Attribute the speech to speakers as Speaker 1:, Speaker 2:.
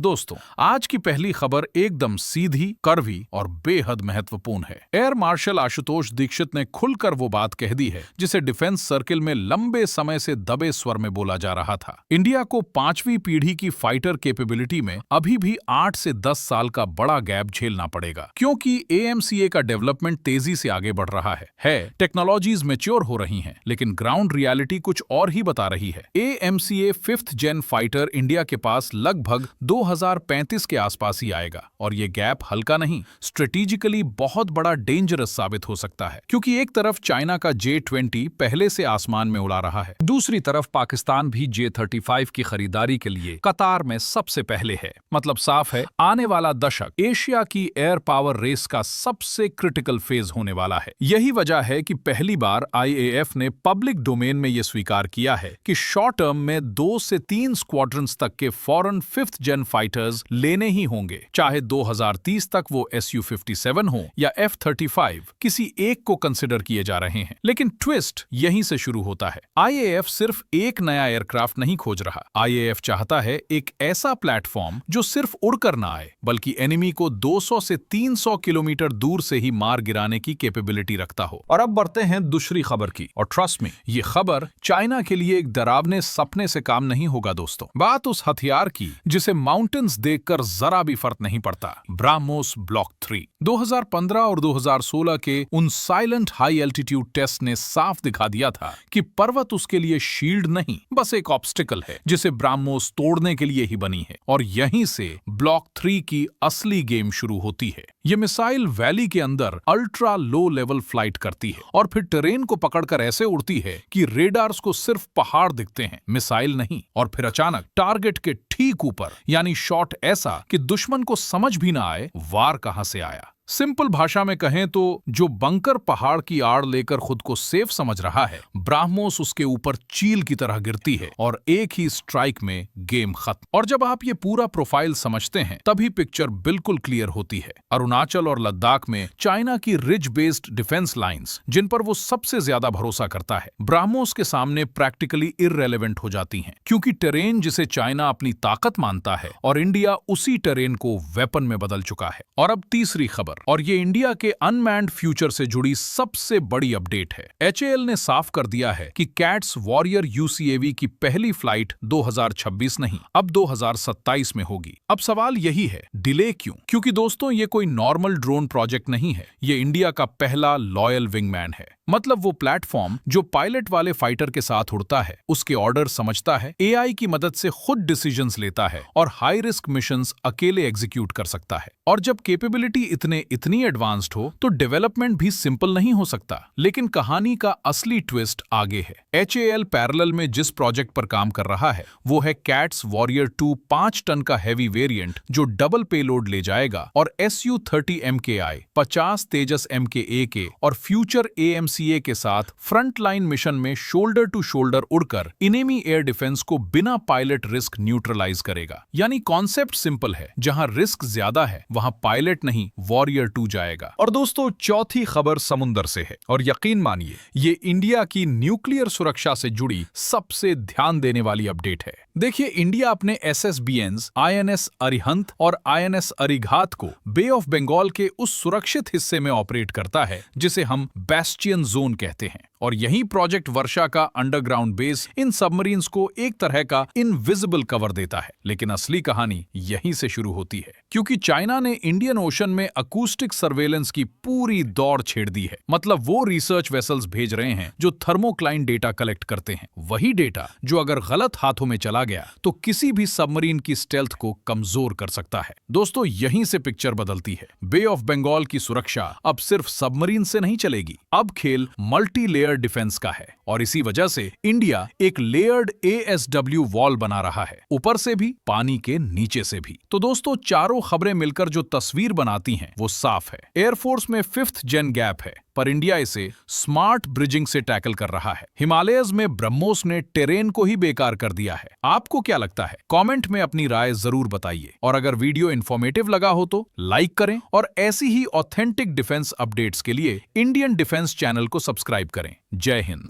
Speaker 1: दोस्तों, आज की पहली खबर एकदम सीधी, कड़वी और बेहद महत्वपूर्ण है। एयर मार्शल आशुतोष दीक्षित ने खुलकर वो बात कह दी है जिसे डिफेंस सर्किल में लंबे समय से दबे स्वर में बोला जा रहा था। इंडिया को 5वीं पीढ़ी की फाइटर कैपेबिलिटी में अभी भी 8 से 10 साल का बड़ा गैप झेलना पड़ेगा, क्योंकि AMCA का डेवलपमेंट तेजी से आगे बढ़ रहा है। टेक्नोलॉजीज मैच्योर हो रही हैं, लेकिन ग्राउंड रियलिटी कुछ और ही बता रही है। AMCA 5th जेन फाइटर इंडिया के पास लगभग 2035 के आसपास ही आएगा, और ये गैप हल्का नहीं, स्ट्रेटेजिकली बहुत बड़ा डेंजरस साबित हो सकता है, क्योंकि एक तरफ चाइना का J-20 पहले से आसमान में उड़ा रहा है, दूसरी तरफ पाकिस्तान भी J-35 की खरीदारी के लिए कतार में सबसे पहले है। मतलब साफ है, आने वाला दशक एशिया की एयर पावर रेस का सबसे क्रिटिकल फेज होने वाला है। यही वजह है कि पहली बार IAF ने पब्लिक डोमेन में यह स्वीकार किया है कि शॉर्ट टर्म में 2 से 3 स्क्वाड्रंस तक के फॉरेन 5th जेन फाइटर्स लेने ही होंगे, चाहे 2030 तक वो Su-57 हो या F-35, किसी एक को कंसिडर किए जा रहे हैं। लेकिन ट्विस्ट यहीं से शुरू होता है। IAF सिर्फ एक नया एयरक्राफ्ट नहीं खोज रहा। IAF चाहता है एक ऐसा प्लेटफॉर्म जो सिर्फ उड़कर ना आए, बल्कि एनिमी को 200 से 300 किलोमीटर दूर से ही मार गिराने की कैपेबिलिटी रखता हो। और अब बढ़ते हैं दूसरी खबर की, और ट्रस्ट मी, ये खबर चाइना के लिए एक डरावने सपने से काम नहीं होगा दोस्तों। बात उस हथियार की जिसे माउंटेन्स देखकर जरा भी फर्क नहीं पड़ता, ब्राह्मोस ब्लॉक 3। 2015 और 2016 के उन साइलेंट हाई एल्टीट्यूड टेस्ट ने साफ दिखा दिया था कि पर्वत उसके लिए शील्ड नहीं, बस एक ऑब्स्टिकल है जिसे ब्राह्मोस तोड़ने के लिए ही बनी है। और यहीं से ब्लॉक 3 की असली गेम शुरू होती है। ये मिसाइल वैली के अंदर अल्ट्रा लो लेवल फ्लाइट करती है और फिर टेरेन को पकड़कर ऐसे उड़ती है कि रेडार्स को सिर्फ पहाड़ दिखते हैं, मिसाइल नहीं। और फिर अचानक टारगेट के ठीक ऊपर, यानी शॉट ऐसा कि दुश्मन को समझ भी ना आए वार कहां से आया। सिंपल भाषा में कहें तो जो बंकर पहाड़ की आड़ लेकर खुद को सेफ समझ रहा है, ब्राह्मोस उसके ऊपर चील की तरह गिरती है और एक ही स्ट्राइक में गेम खत्म। और जब आप ये पूरा प्रोफाइल समझते हैं, तभी पिक्चर बिल्कुल क्लियर होती है। अरुणाचल और लद्दाख में चाइना की रिज बेस्ड डिफेंस लाइंस, जिन पर वो सबसे ज्यादा भरोसा करता है, ब्राह्मोस के सामने प्रैक्टिकली इररेलेवेंट हो जाती हैं, क्योंकि टेरेन जिसे चाइना अपनी ताकत मानता है और इंडिया उसी टेरेन को वेपन में बदल चुका है। और अब तीसरी खबर, और ये इंडिया के अनमैन्ड फ्यूचर से जुड़ी सबसे बड़ी अपडेट है। HAL ने साफ कर दिया है कि कैट्स वॉरियर UCAV की पहली फ्लाइट 2026 नहीं, अब 2027 में होगी। अब सवाल यही है, डिले क्यों? क्योंकि दोस्तों, ये कोई नॉर्मल ड्रोन प्रोजेक्ट नहीं है, ये इंडिया का पहला लॉयल विंगमैन है। मतलब वो प्लेटफॉर्म जो पायलट वाले फाइटर के साथ उड़ता है, उसके ऑर्डर समझता है, AI की मदद से खुद डिसीजंस लेता है और हाई रिस्क मिशंस अकेले एग्जीक्यूट कर सकता है। और जब कैपेबिलिटी इतनी एडवांस्ड हो तो डेवलपमेंट भी सिंपल नहीं हो सकता। लेकिन कहानी का असली ट्विस्ट आगे है। HAL पैरेलल में जिस प्रोजेक्ट पर काम कर रहा है वो है कैट्स वॉरियर 2 5 टन का हैवी वेरिएंट जो डबल पेलोड ले जाएगा, और Su-30 MKI 50 तेजस MK-AK और फ्यूचर AMCA के साथ फ्रंट लाइन मिशन में शोल्डर टू शोल्डर उड़कर इनेमी एयर डिफेंस को बिना पायलट रिस्क न्यूट्रलाइज करेगा। यानी कॉन्सेप्ट सिंपल है, जहां रिस्क ज्यादा है वहां पायलट नहीं वॉरियर 2 जाएगा। और दोस्तों, चौथी खबर समुंदर से है, और यकीन मानिए ये इंडिया की न्यूक्लियर सुरक्षा से जुड़ी सबसे ध्यान देने वाली अपडेट है। देखिए, इंडिया अपने SSBNs INS अरिहंत और INS अरिघात को बे ऑफ बंगाल के उस सुरक्षित हिस्से में ऑपरेट करता है जिसे हम बेस्टियन जोन कहते हैं। और यही प्रोजेक्ट वर्षा का अंडरग्राउंड बेस इन सबमरीन्स को एक तरह का इनविजिबल कवर देता है। लेकिन असली कहानी यहीं से शुरू होती है, क्योंकि चाइना ने इंडियन ओशन में अकूस्टिक सर्वेलेंस की पूरी दौड़ छेड़ दी है। मतलब वो रिसर्च वेसल्स भेज रहे हैं जो थर्मोक्लाइन डेटा कलेक्ट करते हैं, वही डेटा जो अगर गलत हाथों में चला गया तो किसी भी सबमरीन की स्टेल्थ को कमजोर कर सकता है। दोस्तों, यहीं से पिक्चर बदलती है। बे ऑफ बंगाल की सुरक्षा अब सिर्फ सबमरीन से नहीं चलेगी, अब खेल मल्टी लेयर डिफेंस का है। और इसी वजह से इंडिया एक लेयर्ड ASW वॉल बना रहा है, ऊपर से भी, पानी के नीचे से भी। तो दोस्तों, चारों खबरें मिलकर जो तस्वीर बनाती हैं वो साफ है। एयरफोर्स में 5th जेन गैप है, पर इंडिया इसे स्मार्ट ब्रिजिंग से टैकल कर रहा है। हिमालयस में ब्रह्मोस ने टेरेन को ही बेकार कर दिया है। आपको क्या लगता है? कमेंट में अपनी राय जरूर बताइए। और अगर वीडियो इन्फॉर्मेटिव लगा हो तो लाइक करें, और ऐसी ही ऑथेंटिक डिफेंस अपडेट्स के लिए इंडियन डिफेंस चैनल को सब्सक्राइब करें। जय हिंद।